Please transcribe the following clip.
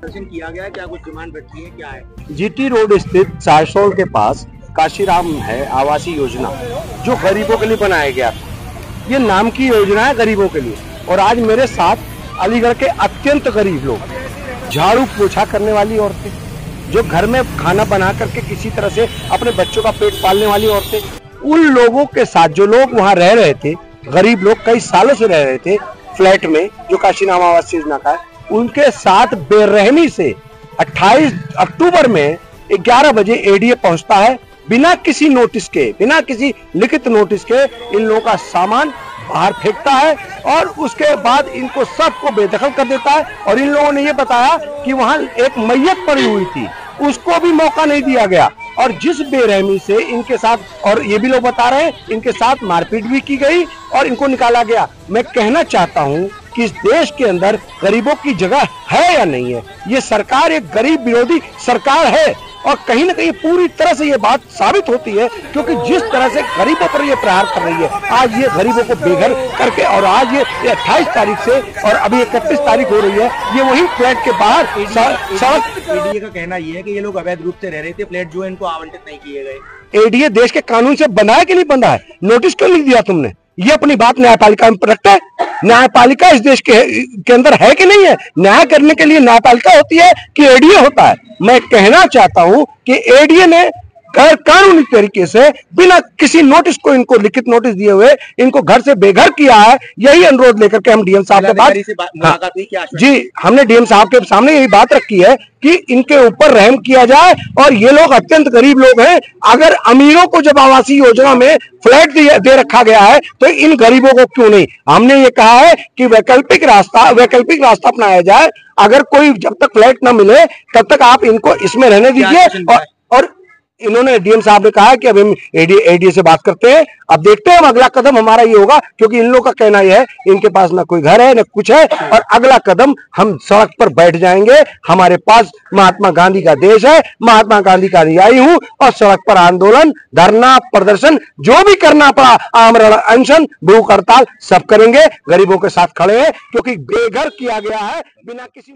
प्रदर्शन किया गया, क्या कुछ डिमांड रखी है, क्या है? जीटी रोड स्थित सारसोल के पास काशीराम है आवासीय योजना, जो गरीबों के लिए बनाया गया था। ये नाम की योजना है गरीबों के लिए। और आज मेरे साथ अलीगढ़ के अत्यंत गरीब लोग, झाड़ू पोछा करने वाली औरतें, जो घर में खाना बना करके किसी तरह से अपने बच्चों का पेट पालने वाली औरतें, उन लोगों के साथ जो लोग वहां रह रहे थे, गरीब लोग कई सालों से रह रहे थे फ्लैट में जो काशीराम आवास योजना का है, उनके साथ बेरहमी से 28 अक्टूबर में 11 बजे एडीए पहुंचता है, बिना किसी नोटिस के, बिना किसी लिखित नोटिस के इन लोगों का सामान बाहर फेंकता है और उसके बाद इनको सबको बेदखल कर देता है। और इन लोगों ने ये बताया कि वहां एक मैयत पड़ी हुई थी, उसको भी मौका नहीं दिया गया। और जिस बेरहमी से इनके साथ, और ये भी लोग बता रहे हैं, इनके साथ मारपीट भी की गई और इनको निकाला गया। मैं कहना चाहता हूं कि इस देश के अंदर गरीबों की जगह है या नहीं है। ये सरकार एक गरीब विरोधी सरकार है और कहीं ना कहीं पूरी तरह से ये बात साबित होती है, क्योंकि जिस तरह से गरीबों पर ये प्रहार कर रही है, आज ये गरीबों को बेघर करके, और आज ये 28 तारीख से और अभी 31 तारीख हो रही है, ये वही फ्लैट के बाहर सड़क। एडीए का कहना ये है कि ये लोग अवैध रूप से रह रहे थे, फ्लैट जो है इनको आवंटित नहीं किए गए। एडीए देश के कानून से बंधा है कि नहीं बंधा है? नोटिस क्यों नहीं दिया तुमने? ये अपनी बात न्यायपालिका में रखता है। न्यायपालिका इस देश के अंदर है कि नहीं है? न्याय करने के लिए न्यायपालिका होती है कि एडीए होता है? मैं कहना चाहता हूं कि एडीए ने गैर कानूनी तरीके से बिना किसी नोटिस को, इनको लिखित नोटिस दिए हुए इनको घर से बेघर किया है। यही अनुरोध लेकर के हम डीएम साहब के पास, जी, हमने डीएम साहब के सामने यही बात रखी है कि इनके ऊपर रहम किया जाए। और ये लोग अत्यंत गरीब लोग हैं। अगर अमीरों को जब आवासीय योजना में फ्लैट दे रखा गया है तो इन गरीबों को क्यों नहीं? हमने ये कहा है कि वैकल्पिक रास्ता अपनाया जाए। अगर कोई, जब तक फ्लैट ना मिले तब तक आप इनको इसमें रहने दीजिए। और इन्होंने, डीएम साहब ने कहा है कि अब हम एडीए से बात करते हैं। अब देखते हैं हम अगला कदम हमारा ये होगा, क्योंकि इन लोगों का कहना यह है इनके पास ना कोई घर है ना कुछ है, और अगला कदम हम सड़क पर बैठ जाएंगे। हमारे पास महात्मा गांधी का देश है, महात्मा गांधी का अनुयायी हूं, और सड़क पर आंदोलन, धरना, प्रदर्शन जो भी करना पड़ा, आमरण अनशन, भूख हड़ताल सब करेंगे। गरीबों के साथ खड़े हैं, क्योंकि बेघर किया गया है बिना किसी